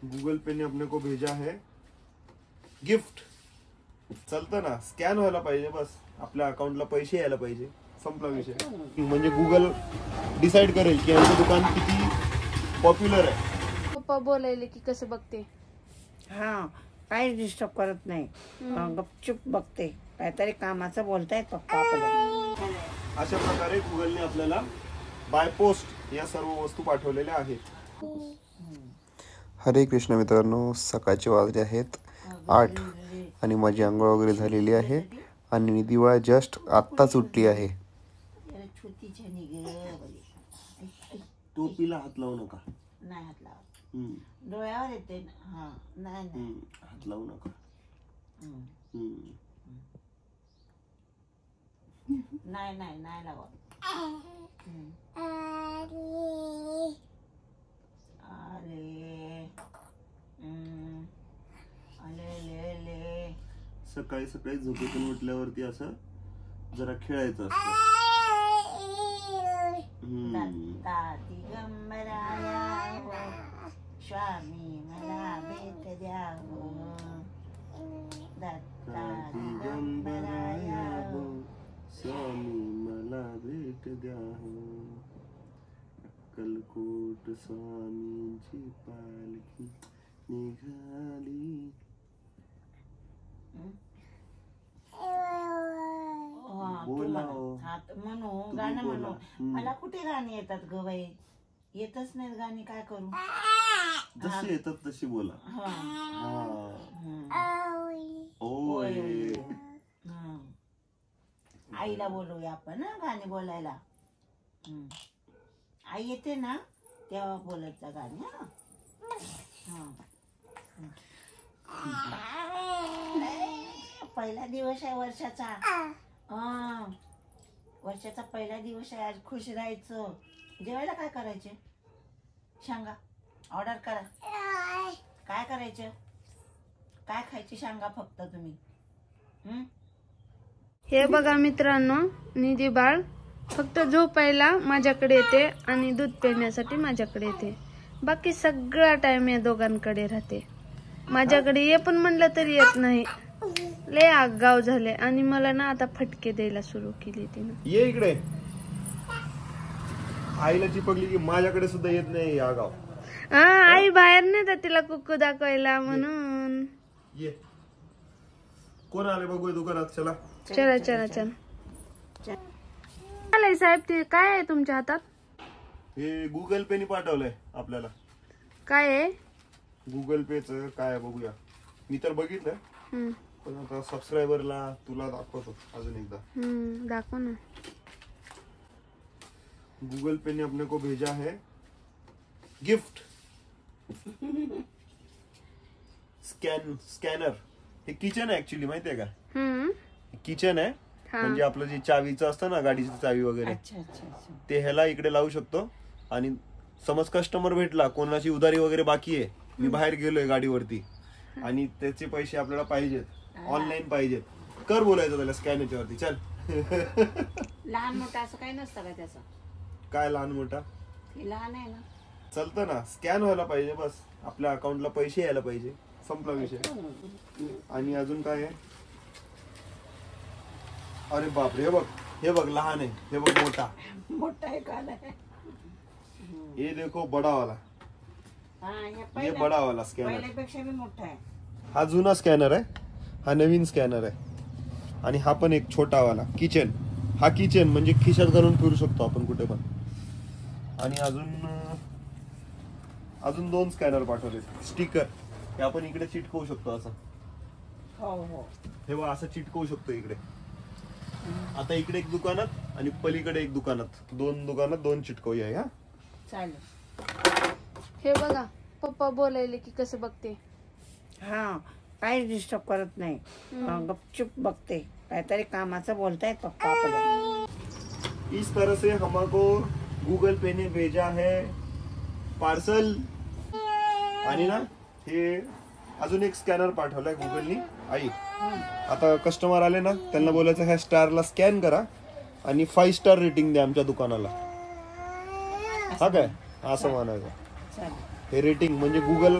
Google पे ने अपने को भेजा है गिफ्ट। चलतं ना, स्कॅन व्हायला पाहिजे, बस आपल्या अकाउंटला पैसे यायला पाहिजे, संपला विषय। म्हणजे गूगल डिसाइड करेल की यांचं दुकान किती पॉप्युलर आहे। पप्पा बोलायले की कसं बघते? हा, काहीच डिस्टर्ब करत नाही, गपचूप बघते, काहीतरी कामाचं बोलतायत पप्पा आपल्याला। अशा प्रकारे गूगलने आपल्याला बाय पोस्ट या सर्व वस्तू पाठवलेल्या आहेत। हरे कृष्ण मित्रांनो, सकाळचे वाजले आहेत 8 आणि माझी आंघोळ वगैरे झालेली आहे आणि दिवा जस्ट आत्ताच उठली आहे। टोपीला हात लावू नका, नाही हात लावा, डोळ्यावर येते। हा, नाही नाही हात लावू नका। नाही नाही नाही लावा। सकाळी सकाळी झोपेतून उठल्यावरती असं जरा खेळायचं असतं। दिगंबराया स्वामी मला भेट द्या, दत्ता दिगंबराया स्वामी मला भेट द्या, अक्कलकोट स्वामींची पालखी निघाली। म्हणू गाणं म्हणू, मला कुठे गाणी येतात ग बाई, येतच नाहीत गाणी, काय करू? जशी येतात तशी बोला। ओय, आईला बोलूया आपण गाणी बोलायला। आई येते ना तेव्हा बोलत जा गाणी। पहिला दिवस आहे वर्षाचा, वर्षाचा पहिला दिवस आहे, आज खुश राहायचं। जेवायला काय करायचे सांगा, ऑर्डर करा, काय करायचं, काय खायची सांगा फक्त तुम्ही। हे बघा मित्रांनो, निधी बाळ फक्त झोपायला माझ्याकडे येते आणि दूध पिण्यासाठी माझ्याकडे येते, बाकी सगळा टाइम या दोघांकडे राहते। माझ्याकडे ये पण म्हणलं तरी येत नाही, लय आगाव झाले आणि मला ना आता फटके द्यायला सुरू केली तिनं। ये इकडे, आईला चिपकली की माझ्याकडे सुद्धा येत नाही आगाव। आई बाहेर नाही तर तिला कुक्कू दाखवायला म्हणून। ये, कोण आले बघूया दुकानात, चला चला चला चला। आलंय साहेब, ते काय आहे तुमच्या हातात? हे गूगल पे ने पाठवलंय आपल्याला। काय आहे गूगल पेच काय आहे बघूया। मी तर बघितलं, पण आता सबस्क्रायबरला तुला दाखवतो अजून एकदा। दाखव ना। गूगल पे ने अपने को भेजा है गिफ्ट। स्कॅनर। हे किचन आहे ऍक्च्युली, माहितीये का? किचन आहे, म्हणजे आपलं जे चावीचं असतं ना, गाडीची चावी वगैरे, ते ह्याला इकडे लावू शकतो। आणि समज कस्टमर भेटला, कोणाची उधारी वगैरे बाकी आहे, मी बाहेर गेलोय गाडीवरती आणि त्याचे पैसे आपल्याला पाहिजेत, ऑनलाईन पाहिजेत, कर बोलायचं त्याला स्कॅन याच्यावरती, चल। लहान मोठा असं काही नसतं का त्याचं? काय लहान मोठा? लहान आहे ना, चलतं ना, स्कॅन व्हायला पाहिजे, बस आपल्या अकाउंटला पैसे यायला पाहिजे, संपला विषय। आणि अजून काय आहे? अरे बापरे, हे बघ लहान आहे, हे बघ मोठा। मोठा आहे का नाही? ये देखो बड़ा वाला, ये बड़ा वाला स्कॅनर, पहिल्यापेक्षा भी मोठा आहे। हा जुना स्कॅनर आहे, हा नवीन स्कॅनर आहे। आणि हा पण एक छोटा वाला किचन। हा किचन म्हणजे खिशात घालून फिरू शकतो आपण कुठे पण। आणि अजून 2 स्कॅनर पाठवले, स्टिकर, हे आपण इकडे चिटकवू शकतो असं। हे बघ, असं चिटकवू शकतो इकडे। आता इकडे एक दुकानात आणि पलीकडे एक दुकानात, 2 दुकानात 2 चिटकवूया। हा चालेल। हे बघा, पप्पा बोलायले की कसं बघते? हा, काहीच डिस्टर्ब करत नाही, गपचूप बघते, काहीतरी कामाचं बोलतायत पप्पा आपल्याला। इस तरह से हमको गूगल पे ने भेजा है पार्सल। आणि ना, हे अजून एक स्कॅनर पाठवलाय गूगलनी। आई, आता कस्टमर आले ना, त्यांना बोलायचं ह्या स्टारला स्कॅन करा आणि 5 स्टार रेटिंग द्या आमच्या दुकानाला। हा काय असं म्हणायचं। हे रेटिंग म्हणजे गूगल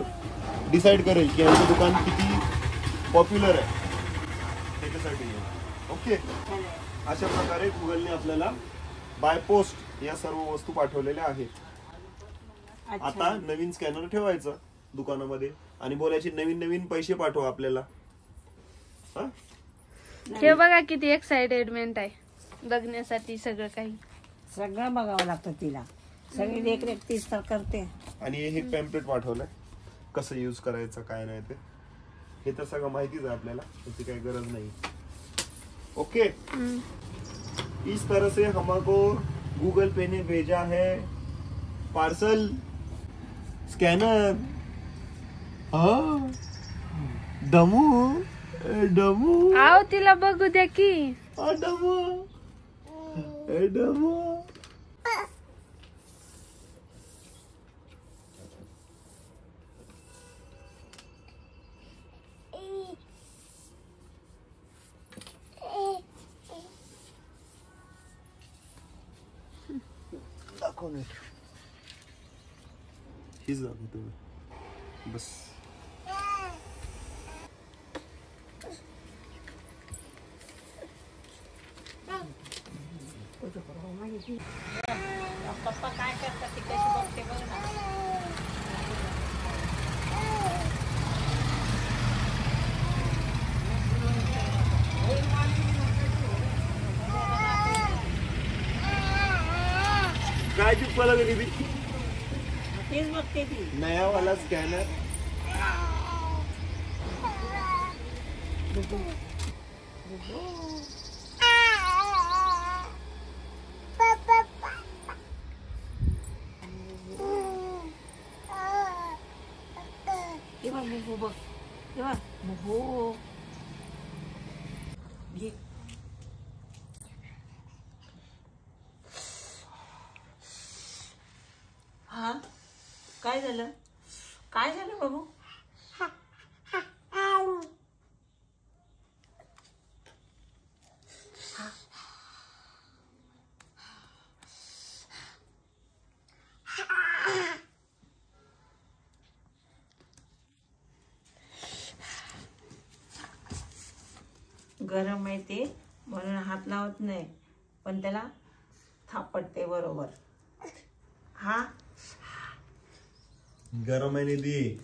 डिसाईड करेल की यांचं दुकान किती पॉप्युलर आहे त्याच्यासाठी. ओके, अशा प्रकारे गुगलने आपल्याला बाय पोस्ट या सर्व वस्तू पाठवलेल्या आहेत. आता नवीन स्कॅनर ठेवायचं दुकानामध्ये आणि बोलायचे नवीन नवीन पैसे पाठवा आपल्याला. हे बघा किती एक्साइटेडमेंट आहे बघण्यासाठी. सगळं काही सगळं बघावं लागतं तिला. सगळी देखरेख तीच तर करते. आणि हे पॅम्पलेट पाठवलंय कसं यूज करायचं काय नाही ते. हे तर सगळं माहितीच आहे आपल्याला, त्याची काही गरज नाही. ओके, इस तरह से हमको गूगल पे ने भेजा है पार्सल स्कैनर. डमू डमू आओ तिला बघू द्या की. डमू डमू हीच दाखवतो बस. पप्पा काय करतात ती कशी बघते बघ ना. काय चिपकला गेली ती? तेच बघते ती. नया वाला स्कॅनर. तेव्हा मुगो बघ, तेव्हा मुगो घे. हा काय झालं? काय झालं बाबू? गरम आहे ते म्हणून हात लावत नाही, पण त्याला थापटते बरोबर. हा गरम आहे निधी.